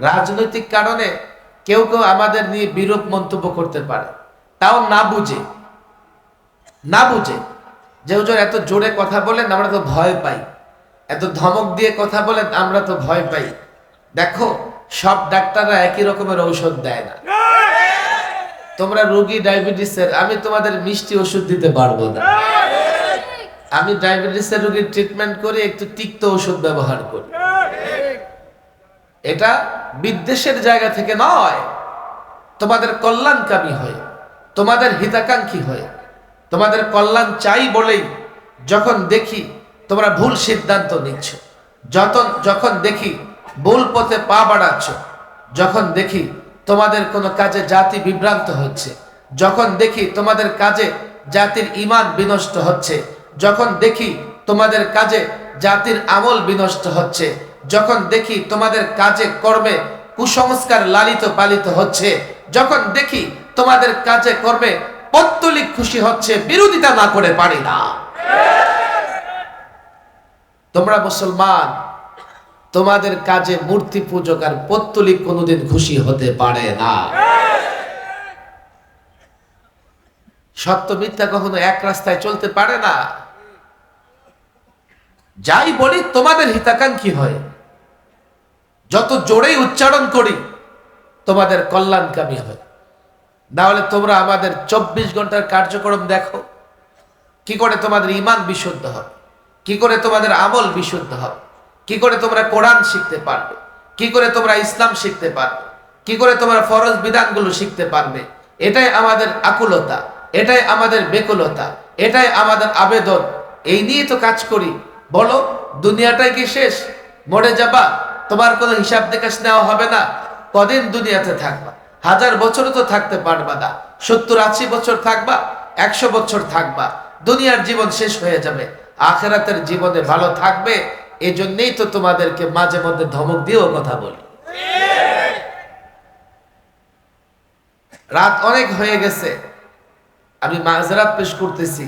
রাজনৈতিক কারণে কেউ কেউ আমাদের নিয়ে বিরূপ মন্তব্য করতে পারে, তাও না বুঝে যে হুজুর এত জোরে কথা বলেন আমরা তো ভয় পাই, এত ধমক দিয়ে কথা বলেন আমরা তো ভয় পাই। দেখো, সব ডাক্তাররা একই রকমের ঔষধ দেয় না। তোমরা রোগী ডায়াবেটিসের, আমি তোমাদের মিষ্টি ওষুধ দিতে পারবো না। আমি ডায়াবেটিসের রোগীর ট্রিটমেন্ট করি, একটু তিক্ত ওষুধ ব্যবহার করি। এটা বিদ্বেষের জায়গা থেকে নয়, তোমাদের কল্যাণকামী হয়ে, তোমাদের হিতাকাঙ্ক্ষী হয়ে, তোমাদের কল্যাণ চাই বলেই যখন দেখি তোমরা ভুল সিদ্ধান্ত নিচ্ছ, যখন দেখি ভুল পথে পা বাড়াচ্ছ, যখন দেখি তোমাদের কোনো কাজে জাতি বিভ্রান্ত হচ্ছে, যখন দেখি তোমাদের কাজে জাতির ঈমান বিনষ্ট হচ্ছে, যখন দেখি তোমাদের কাজে জাতির আমল বিনষ্ট হচ্ছে, যখন দেখি তোমাদের কাজে কর্মে কুসংস্কার লালিত পালিত হচ্ছে, যখন দেখি তোমাদের কাজে কর্মে পত্তলিক খুশি হচ্ছে, বিরোধিতা না করে পারি না। তোমরা মুসলমান, তোমাদের কাজে মূর্তি পূজক আর পত্তলিক কোনোদিন খুশি হতে পারে না। সত্য মিথ্যা কখনো এক রাস্তায় চলতে পারে না। যাই বলি তোমাদের হিতাকাঙ্ক্ষী হয়, যত জোরেই উচ্চারণ করি তোমাদের কল্যাণকামী হয়। না হলে তোমরা আমাদের 24 ঘন্টার কার্যক্রম দেখো, কি করে তোমাদের ঈমান বিশুদ্ধ হবে, কি করে তোমাদের আমল বিশুদ্ধ হবে, কি করে তোমরা কোরআন শিখতে পারবে, কি করে তোমরা ইসলাম শিখতে পারবে, কি করে তোমরা ফরজ বিধানগুলো শিখতে পারবে। এটাই আমাদের আকুলতা, এটাই আমাদের বেকুলতা, এটাই আমাদের আবেদন। এই নিয়ে তো কাজ করি। বলো, দুনিয়াটাই কি শেষ? মরে যাবা, তোমার কোনো হিসাব নিকাশ নেওয়া হবে না। কদিন দুনিয়াতে থাকবা? 1000 বছরও তো থাকতে পারবা না। 70-80 বছর থাকবা, 100 বছর থাকবা, দুনিয়ার জীবন শেষ হয়ে যাবে। আখিরাতের জীবনে ভালো থাকবে, এই জন্যই তো তোমাদেরকে মাঝে মধ্যে ধমক দিয়েও কথা বলি। রাত অনেক হয়ে গেছে, আমি মাঝরাত পেশ করতেছি।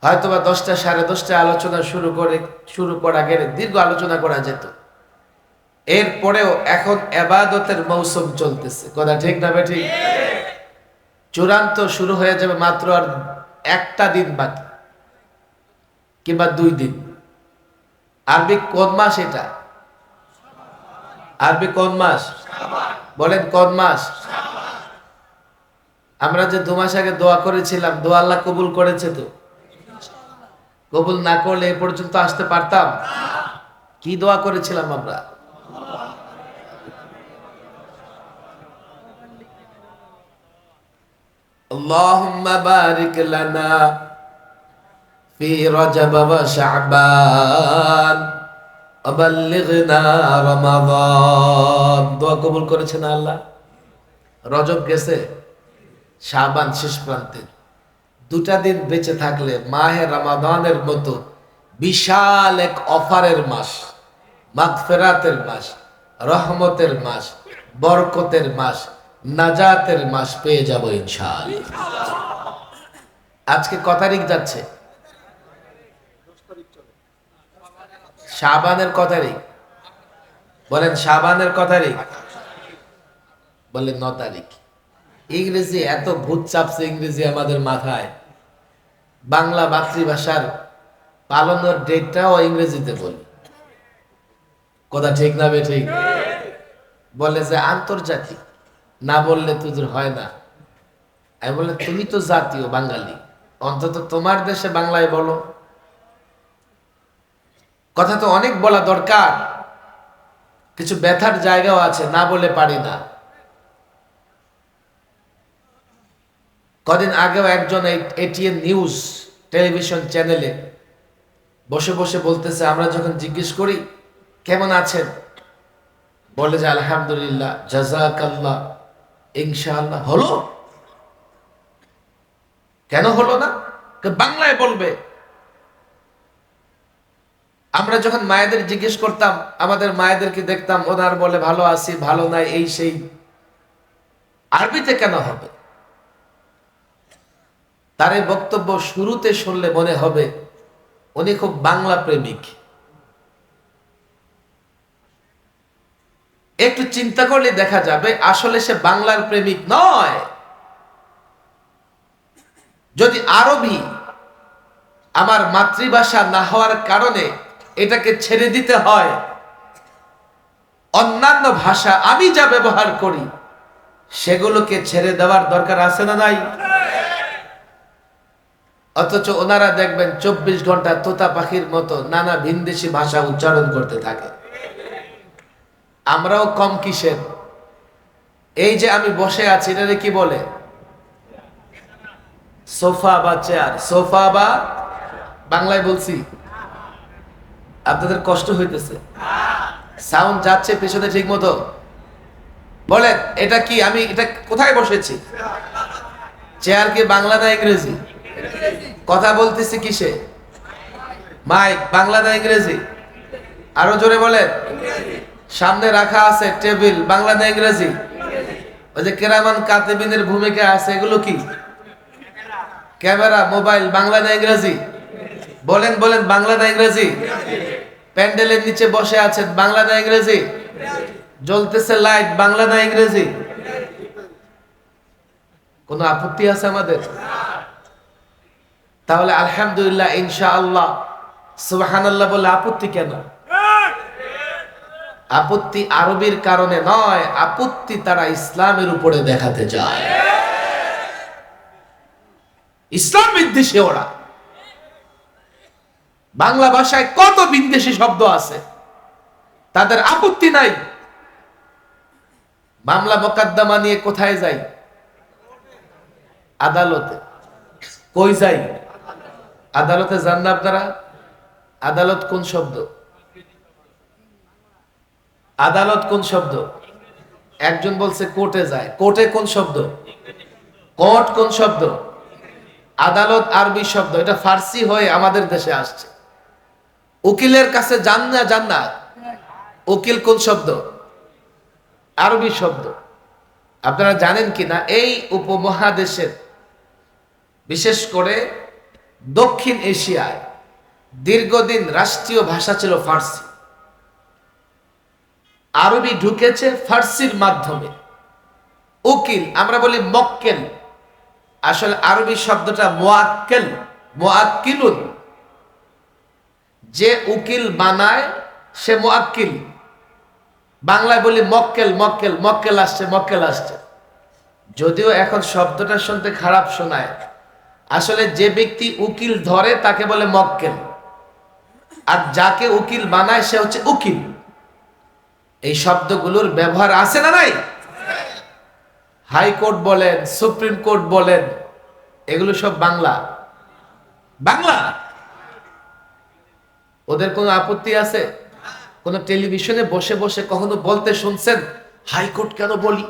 হয়তোবা 10টা 10:30 আলোচনা শুরু করা গেলে দীর্ঘ আলোচনা করা যেত। এরপরেও এখন ইবাদতের মৌসুম চলতেছে, কথা ঠিক না বেঠিক? চূড়ান্ত শুরু হয়ে যাবে মাত্র আর 1টা দিন বাকি, কিংবা 2 দিন। আরবি কোন মাস এটা? আরবি কোন মাস? বলেন কোন মাস? আমরা যে 2 মাস আগে দোয়া করেছিলাম, দোয়া আল্লাহ কবুল করেছে তো? কবুল না করলে এ পর্যন্ত আসতে পারতাম? কি দোয়া করেছিলাম আমরা? আল্লাহুম্মা বারিক লানা ফি রজব ওয়া শাবান ওয়া বাল্লিগনা রমাদান। দোয়া কবুল করেছেন আল্লাহ। রজব গেছে, শাবান শেষ প্রান্তে, 2টা দিন বেঁচে থাকলে মাহে রমাদানের মতো বিশাল এক অফারের মাস, মাগফিরাতের মাস, রহমতের মাস, বরকতের মাস, নাজাতের মাস পেয়ে যাব ইনশাআল্লাহ। আজকে কত তারিখ যাচ্ছে? শাবানের কত তারিখ? বলেন শাবানের কত তারিখ? বলেন 9 তারিখ। ইংরেজি এত ভূত চাপছে ইংরেজি আমাদের মাথায়। বাংলা মাতৃভাষার পালনের ডেটটাও ইংরেজিতে বলি, কথা ঠিক না বে ঠিক? বলে যে আন্তর্জাতিক, না বললে তোদের হয় না। আমি বলে তুমি তো জাতীয় বাঙালি, অন্তত তোমার দেশে বাংলায় বলো। কথা তো অনেক বলা দরকার, কিছু ব্যথার জায়গাও আছে, না বলে পারি না। কদিন আগেও একজন এটিএন নিউজ টেলিভিশন চ্যানেলে বসে বসে বলতেছে, আমরা যখন জিজ্ঞেস করি কেমন আছেন, বলে যে আলহামদুলিল্লাহ, জাযাকাল্লাহ, ইনশাআল্লাহ। হলো? কেন হলো না? বাংলায় বলবে। আমরা যখন মায়েদের জিজ্ঞেস করতাম, আমাদের মায়েদেরকে দেখতাম ওনার বলে ভালো আছি, ভালো নাই, এই সেই। আরবিতে কেন হবে? তার এই বক্তব্য শুরুতে শুনলে মনে হবে উনি খুব বাংলা প্রেমিক। একটু চিন্তা করলে দেখা যাবে আসলে সে বাংলার প্রেমিক নয়। যদি আরবি আমার মাতৃভাষা না হওয়ার কারণে এটাকে ছেড়ে দিতে হয়, অন্যান্য ভাষা আমি যা ব্যবহার করি সেগুলোকে ছেড়ে দেওয়ার দরকার আছে না নাই? অথচ ওনারা দেখবেন 24 ঘন্টা তোতা পাখির মতো নানা ভিনদেশি ভাষা উচ্চারণ করতে থাকে। আমরাও কম কিসের? এই যে আমি বসে আছি এটারে কি বলে? সোফা বা চেয়ার। সোফা বা বাংলায় বলছি, আপনাদের কষ্ট হইতেছে? সাউন্ড যাচ্ছে পেছনে ঠিক মতো? বলেন এটা কি? আমি এটা কোথায় বসেছি? চেয়ার কি বাংলা না ইংরেজি? কথা বলতেছি কিসে? মাইক বাংলা না ইংরেজি? আরো জোরে বলেন। সামনে রাখা আছে টেবিল বাংলা না ইংরেজি? ওই যে কেরামান কাতিবিনের ভূমিকা আছে, এগুলো কি? ক্যামেরা মোবাইল বাংলা না ইংরেজি? বলেন বলেন, বাংলা না ইংরেজি? প্যান্ডেলের নিচে বসে আছেন বাংলা না ইংরেজি? জ্বলতেছে লাইট বাংলা না ইংরেজি? কোনো আপত্তি আছে আমাদের? তাহলে আলহামদুলিল্লাহ, ইনশাআল্লাহ, সুবহানাল্লাহ বলে আপত্তি কেন? আপত্তি আরবির কারণে নয়, আপত্তি তারা ইসলামের উপরে দেখাতে যায়। ইসলাম বিদ্বেষী ওরা। বাংলা ভাষায় কত বিদ্বেষী শব্দ আছে, তাদের আপত্তি নাই। মামলা মোকদ্দমা নিয়ে কোথায় যাই? আদালতে। কই যাই? আদালতে যান না আপনারা? আদালত কোন শব্দ? আদালত কোন শব্দ? একজন বলছে কোর্টে যায়। কোর্টে কোন শব্দ? কোর্ট কোন শব্দ? আদালত আরবি শব্দ, এটা ফার্সি হয়ে আমাদের দেশে আসছে। উকিলের কাছে যান না, যান না। উকিল কোন শব্দ? আরবি শব্দ। আপনারা জানেন কিনা এই উপমহাদেশের বিশেষ করে দক্ষিণ এশিয়ায় দীর্ঘদিন রাষ্ট্রীয় ভাষা ছিল ফার্সি। আরবি ঢুকেছে ফার্সির মাধ্যমে। উকিল আমরা বলি মক্কেল, আসলে আরবি শব্দটা মুআক্কেল, মুআক্কিলুন। যে উকিল বানায় সে মুআক্কিল। বাংলায় বলি মক্কেল, মক্কেল, মক্কেল আসছে, মক্কেল আসছে। যদিও এখন শব্দটা শুনতে খারাপ শোনায়, আসলে যে ব্যক্তি উকিল ধরে তাকে বলে মক্কেল, আর যাকে উকিল বানায় সে হচ্ছে উকিল। এই শব্দগুলোর ব্যবহার আছে না নাই? হাইকোর্ট বলেন, সুপ্রিম কোর্ট বলেন, এগুলো সব বাংলা। বাংলা। ওদের কোনো আপত্তি আছে? কোন টেলিভিশনে বসে বসে কখনো বলতে শুনছেন হাইকোর্ট কেন বলি?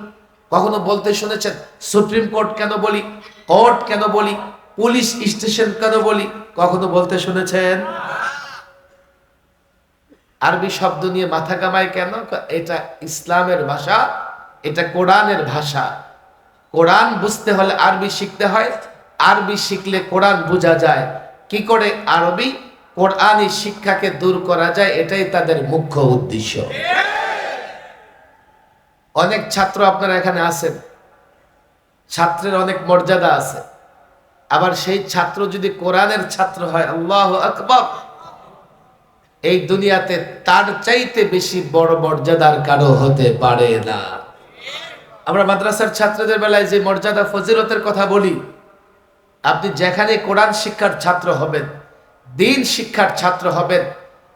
কখনো বলতে শুনেছেন সুপ্রিম কোর্ট কেন বলি, কোর্ট কেন বলি, পুলিশ স্টেশন কেন বলি? কখনো বলতে শুনেছেন? আরবি শব্দ নিয়ে মাথা কামায় কেন? এটা ইসলামের ভাষা, এটা কোরআনের ভাষা। কোরআন বুঝতে হলে আরবি শিখতে হয়, আরবি শিখলে কোরআন বোঝা যায়। কি করে আরবি কোরআনি শিক্ষাকে দূর করা যায়, এটাই তাদের মুখ্য উদ্দেশ্য। অনেক ছাত্র আপনারা এখানে আছেন, ছাত্রের অনেক মর্যাদা আছে। আবার সেই ছাত্র যদি কোরআনের ছাত্র হয়, আল্লাহু আকবার, এই দুনিয়াতে তার চাইতে বেশি বড় মর্যাদার কারো হতে পারে না। আমরা মাদ্রাসার ছাত্রদের বেলায় যে মর্যাদা ফজিলতের কথা বলি, আপনি যেখানে কোরআন শিক্ষার ছাত্র হবেন, দিন শিক্ষার ছাত্র হবেন,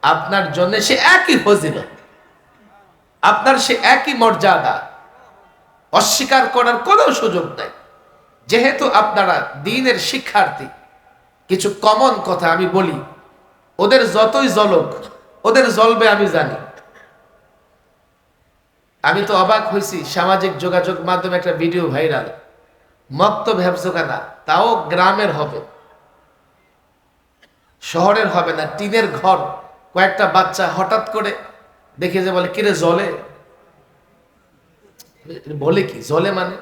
আপনার জন্য সে একই ফজিলত, আপনার সে একই মর্যাদা, অস্বীকার করার কোনো সুযোগ নাই। যেহেতু আপনারা দ্বীনের শিক্ষার্থী, কিছু কমন কথা আমি বলি। ওদের যতই জ্বলক, ওদের জ্বলবে আমি জানি। আমি তো অবাক হয়েছি, সামাজিক যোগাযোগ মাধ্যমে একটা ভিডিও ভাইরাল, মক্তব হেফজখানা, তাও গ্রামের হবে, শহরের হবে না, টিনের ঘর। কয়েকটা বাচ্চা হঠাৎ করে দেখে যে বলে, কিরে জ্বলে? বলে কি জ্বলে মানে?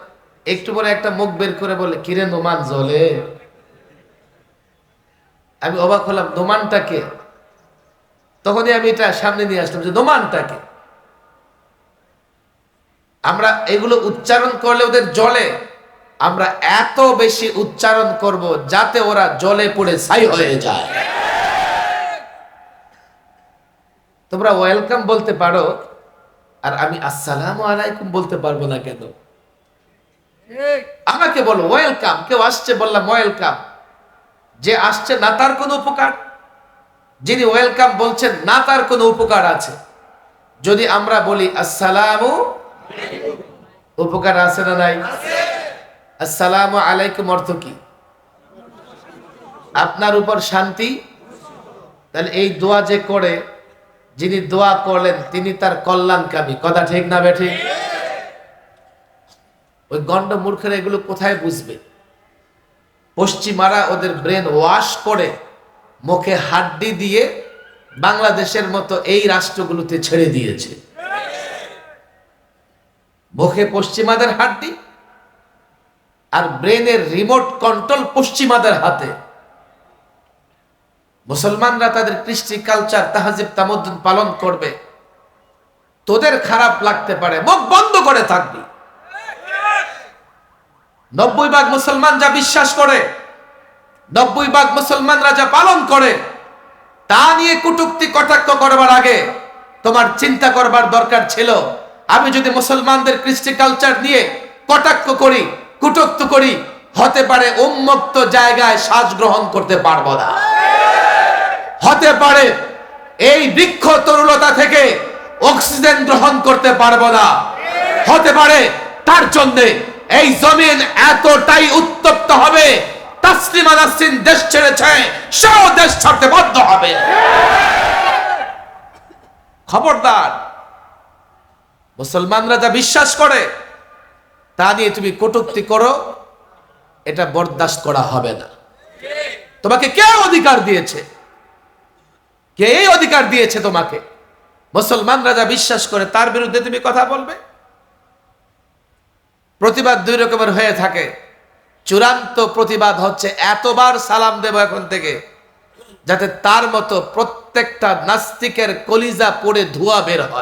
একটু পরে একটা মুখ বের করে বলে, কিরে নোমান জ্বলে? আমি অবাক হলাম, নোমানটাকে? তখনই আমি এটা সামনে নিয়ে আসলাম যে নোমানটাকে। আমরা এগুলো উচ্চারণ করলে ওদের জলে, আমরা এত বেশি উচ্চারণ করব যাতে ওরা জলে পড়ে ছাই হয়ে যায়। তোমরা ওয়েলকাম বলতে পারো, আর আমি আসসালামু আলাইকুম বলতে পারবো না কেন? আমাকে বলো ওয়েলকাম। কেউ আসছে, বললাম ওয়েলকাম। যে আসছে না তার কোনো উপকার, যিনি ওয়েলকাম বলছেন না তার কোনো উপকার আছে। যদি আমরা বলি আসসালামু, উপকার আছে না নাই? আসসালামু আলাইকুম অর্থ কি? আপনার উপর শান্তি। তাহলে এই দোয়া যে করে, যিনি দোয়া করলেন তিনি তার কল্যাণকামী। কথা ঠিক না বেঠি? ওই গন্ড মূর্খেরা এগুলো কোথায় বুঝবে? পশ্চিমারা ওদের ব্রেন ওয়াশ করে মুখে হাড্ডি দিয়ে বাংলাদেশের মতো এই রাষ্ট্রগুলোতে ছেড়ে দিয়েছে। মুখে পশ্চিমাদের হাড্ডি আর ব্রেনের রিমোট কন্ট্রোল পশ্চিমাদের হাতে। মুসলমানরা তাদের কৃষ্টি, কালচার, তাহজিব, তামাদ্দুন পালন করবে। তোদের খারাপ লাগতে পারে, মুখ বন্ধ করে থাকবি। 90% মুসলমান যা বিশ্বাস করে, 90% মুসলমানরা যা পালন করে, তা নিয়ে কটূক্তি কটাক্ষ করবার আগে তোমার চিন্তা করবার দরকার ছিল, আমি যদি মুসলমানদের কৃষ্টি কালচার নিয়ে কটাক্ষ করি, কটূক্তি করি, হতে পারে উন্মুক্ত জায়গায় শ্বাস গ্রহণ করতে পারবো না। হতে পারে এই বৃক্ষ তরুলতা থেকে অক্সিজেন গ্রহণ করতে পারবো না। হতে পারে তার জন্য এই জমিন এতটাই উত্তপ্ত হবে, তাসলিমা নাসরিন দেশ ছেড়েছে, সেও দেশ ছাড়তে বাধ্য হবে। খবরদার, মুসলমানরা যা বিশ্বাস করে তা নিয়ে তুমি কটূক্তি করো, এটা বরদাস্ত করা হবে না। তোমাকে কে অধিকার দিয়েছে? কে এই অধিকার দিয়েছে তোমাকে? মুসলমানরা যা বিশ্বাস করে তার বিরুদ্ধে তুমি কথা বলবে? প্রতিবাদ দুই রকমের হয়ে থাকে। চূড়ান্ত প্রতিবাদ হচ্ছে এতবার সালাম দেব এখন থেকে যাতে তার মতো প্রত্যেকটা নাস্তিকের কলিজা পড়ে ধোঁয়া বের হয়।